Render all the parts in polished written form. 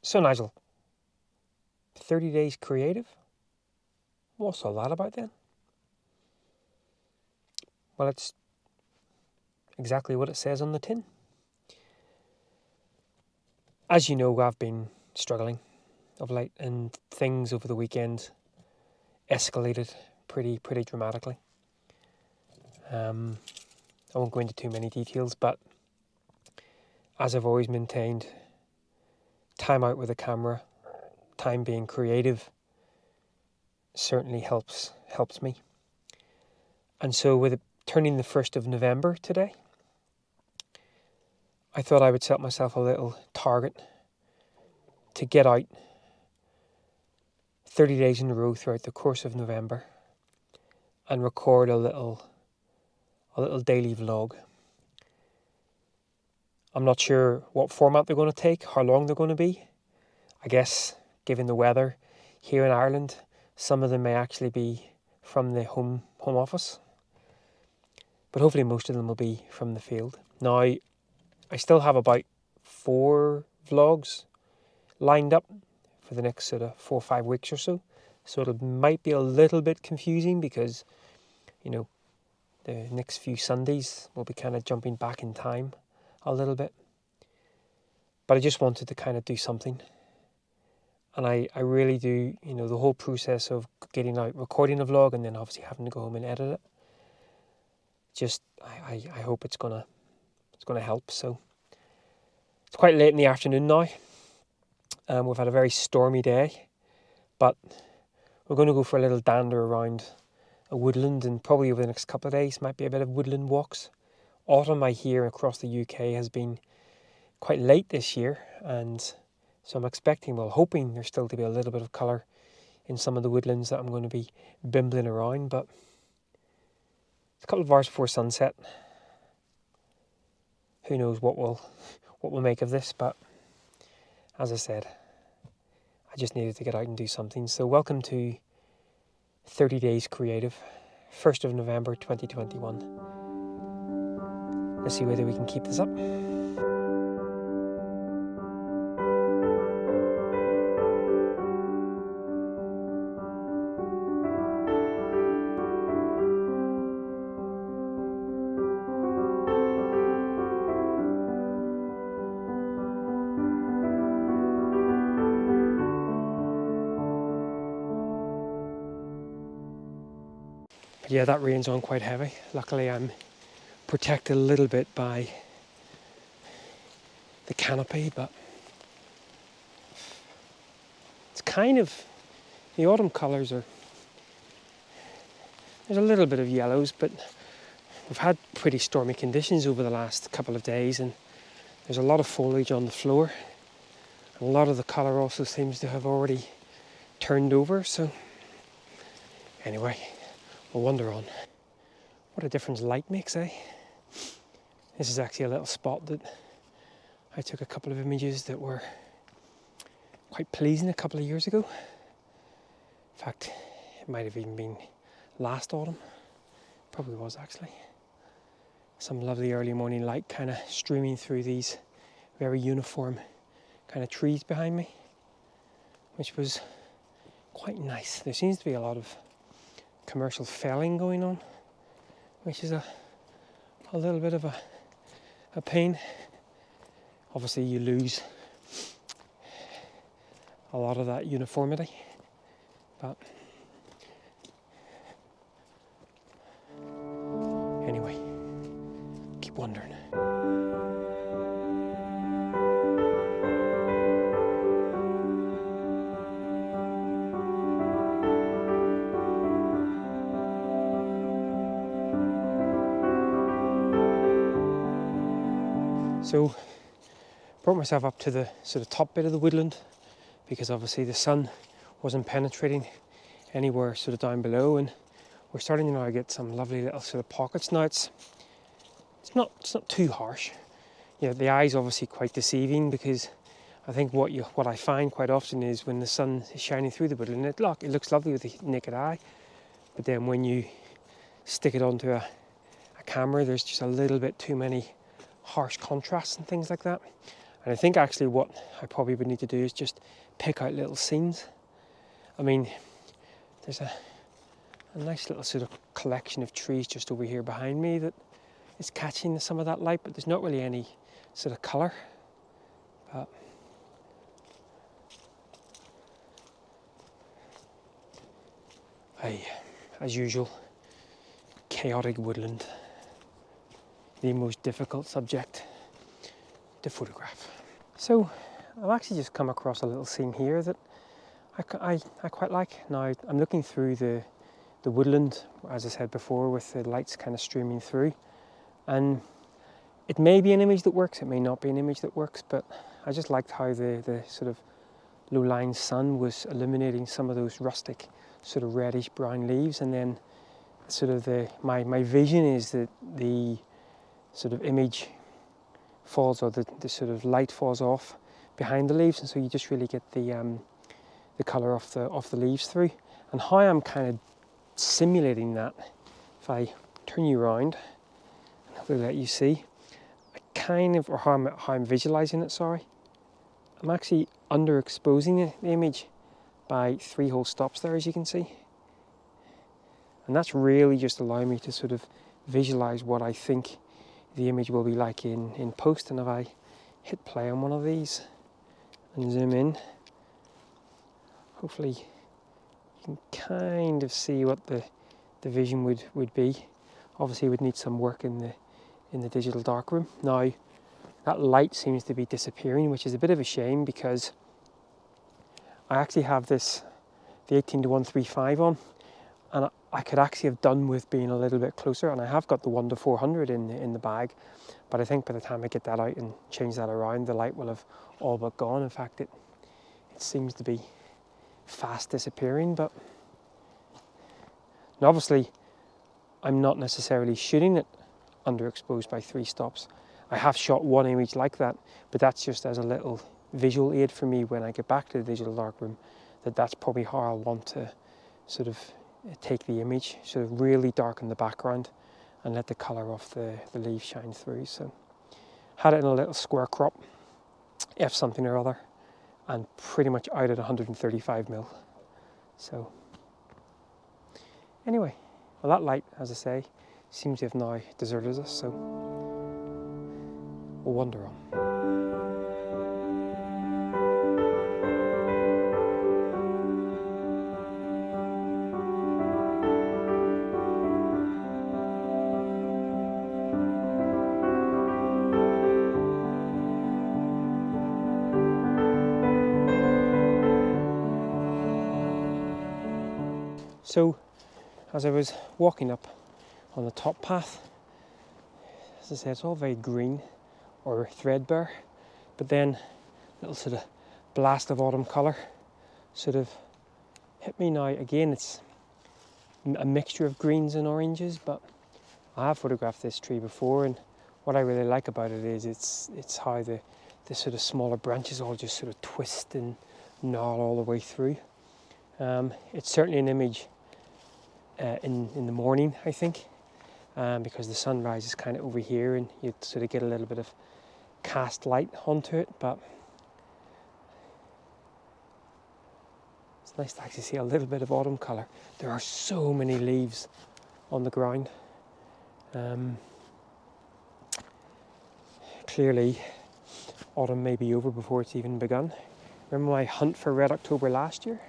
So Nigel, 30 days creative? What's all that about then? Well, it's exactly what it says on the tin. As you know, I've been struggling of late, and things over the weekend escalated pretty dramatically. I won't go into too many details, but as I've always maintained, time out with a camera, time being creative, certainly helps me. And so with it turning the 1st of November today, I thought I would set myself a little target to get out 30 days in a row throughout the course of November and record a little daily vlog. I'm not sure what format they're going to take, how long they're going to be. I guess, given the weather here in Ireland, some of them may actually be from the home office. But hopefully most of them will be from the field. Now, I still have about 4 vlogs lined up for the next sort of 4 or 5 weeks or so. So it might be a little bit confusing because, the next few Sundays will be kind of jumping back in time a little bit. But I just wanted to kind of do something. And I really do, the whole process of getting out, recording a vlog and then obviously having to go home and edit it. Just, I hope it's gonna help. So it's quite late in the afternoon now. We've had a very stormy day, but we're going to go for a little dander around a woodland, and probably over the next couple of days might be a bit of woodland walks. Autumn, I hear, across the UK has been quite late this year, and so I'm hoping there's still to be a little bit of colour in some of the woodlands that I'm going to be bimbling around, but it's a couple of hours before sunset. Who knows what we'll make of this, but as I said, I just needed to get out and do something. So welcome to 30 Days Creative, 1st of November 2021. Let's see whether we can keep this up. Yeah, that rain's on quite heavy. Luckily I'm protected a little bit by the canopy, but it's kind of, the autumn colours there's a little bit of yellows, but we've had pretty stormy conditions over the last couple of days, and there's a lot of foliage on the floor. And a lot of the colour also seems to have already turned over, so anyway, we'll wander on. What a difference light makes, eh? This is actually a little spot that I took a couple of images that were quite pleasing a couple of years ago. In fact, it might have even been last autumn. Probably was actually. Some lovely early morning light kind of streaming through these very uniform kind of trees behind me, which was quite nice. There seems to be a lot of commercial felling going on, which is a little bit of a pain. Obviously you lose a lot of that uniformity, but anyway, keep wandering. So brought myself up to the sort of top bit of the woodland because obviously the sun wasn't penetrating anywhere sort of down below, and we're starting to now get some lovely little sort of pockets. Now it's not too harsh. The eye's obviously quite deceiving, because I think what I find quite often is when the sun is shining through the woodland, it looks lovely with the naked eye, but then when you stick it onto a camera, there's just a little bit too many harsh contrasts and things like that. And I think actually what I probably would need to do is just pick out little scenes. I mean, there's a nice little sort of collection of trees just over here behind me that is catching some of that light, but there's not really any sort of colour. But as usual, chaotic woodland, the most difficult subject to photograph. So I've actually just come across a little scene here that I quite like. Now I'm looking through the woodland, as I said before, with the lights kind of streaming through, and it may be an image that works, it may not be an image that works, but I just liked how the sort of low-lying sun was illuminating some of those rustic sort of reddish brown leaves, and then sort of my vision is that the sort of image falls, or the sort of light falls off behind the leaves, and so you just really get the colour off the leaves through. And how I'm kind of simulating that, if I turn you around and hopefully let you see, or how I'm visualising it, sorry, I'm actually underexposing the image by 3 whole stops there, as you can see. And that's really just allowing me to sort of visualise what I think the image will be like in post. And if I hit play on one of these and zoom in, hopefully you can kind of see what the vision would be. Obviously it would need some work in the digital darkroom. Now that light seems to be disappearing, which is a bit of a shame, because I actually have the 18-135 on, and I could actually have done with being a little bit closer, and I have got the 1-400 in the bag, but I think by the time I get that out and change that around, the light will have all but gone. In fact, it seems to be fast disappearing. But and obviously I'm not necessarily shooting it underexposed by 3 stops. I have shot one image like that, but that's just as a little visual aid for me when I get back to the digital darkroom, that's probably how I'll want to sort of take the image, sort of really darken the background and let the colour of the leaves shine through. So had it in a little square crop, F something or other, and pretty much out at 135mm. So anyway, well, that light, as I say, seems to have now deserted us, so we'll wander on. So, as I was walking up on the top path, as I said, it's all very green or threadbare, but then a little sort of blast of autumn colour sort of hit me now. Again, it's a mixture of greens and oranges, but I have photographed this tree before, and what I really like about it is it's how the sort of smaller branches all just sort of twist and gnarl all the way through. It's certainly an image in the morning, I think, because the sunrise is kind of over here and you sort of get a little bit of cast light onto it, but it's nice to actually see a little bit of autumn colour. There are so many leaves on the ground. Clearly autumn may be over before it's even begun. Remember my hunt for Red October last year?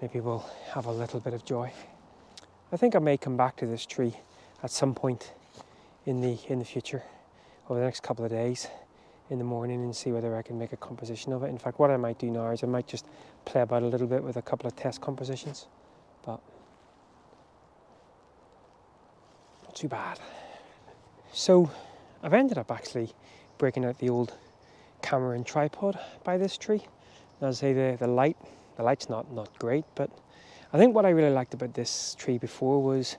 Maybe we'll have a little bit of joy. I think I may come back to this tree at some point in the future, over the next couple of days in the morning, and see whether I can make a composition of it. In fact, what I might do now is I might just play about a little bit with a couple of test compositions, but not too bad. So I've ended up actually breaking out the old camera and tripod by this tree. As I say, the light's not great, but I think what I really liked about this tree before was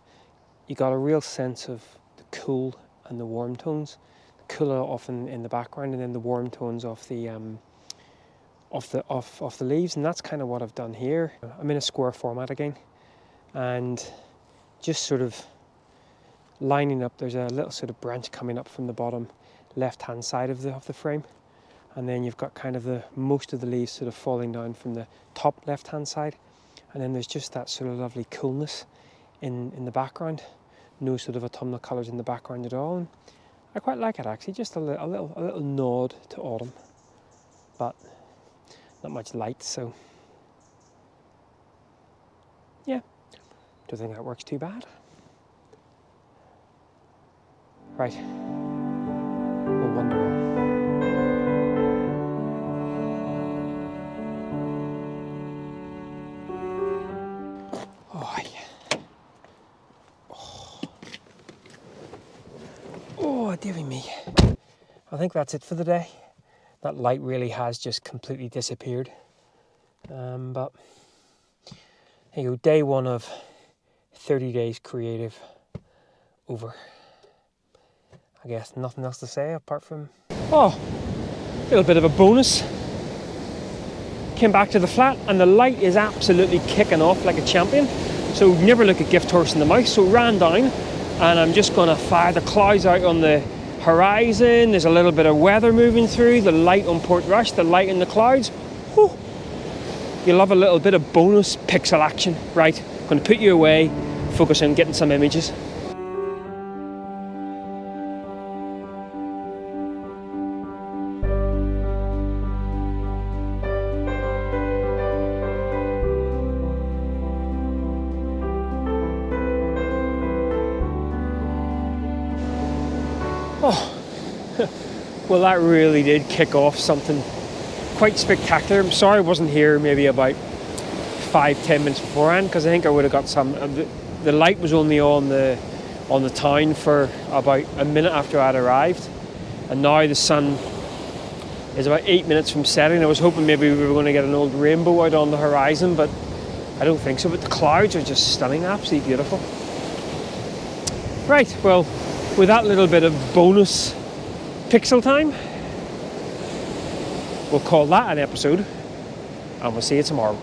you got a real sense of the cool and the warm tones. The cooler often in the background, and then the warm tones of the leaves, and that's kind of what I've done here. I'm in a square format again, and just sort of lining up. There's a little sort of branch coming up from the bottom left-hand side of the frame, and then you've got kind of the most of the leaves sort of falling down from the top left-hand side, and then there's just that sort of lovely coolness in the background. No sort of autumnal colours in the background at all. And I quite like it actually, just a little nod to autumn, but not much light, so yeah, don't think that works too bad. Right, we'll wander on. Oh, yeah. Oh, dearie me. I think that's it for the day. That light really has just completely disappeared. But here you go, day one of 30 days creative over. I guess nothing else to say apart from, oh, a little bit of a bonus. Came back to the flat and the light is absolutely kicking off like a champion. So never look a gift horse in the mouth. So ran down and I'm just going to fire the clouds out on the horizon. There's a little bit of weather moving through, the light on Portrush, the light in the clouds. Whew. You love a little bit of bonus pixel action. Right, going to put you away, focus on getting some images. Oh, well, that really did kick off something quite spectacular. I'm sorry I wasn't here maybe about 5-10 minutes beforehand, because I think I would have got some. The light was only on the town for about a minute after I'd arrived, and now the sun is about 8 minutes from setting. I was hoping maybe we were going to get an old rainbow out on the horizon, but I don't think so. But the clouds are just stunning, absolutely beautiful. Right, well, with that little bit of bonus pixel time, we'll call that an episode, and we'll see you tomorrow.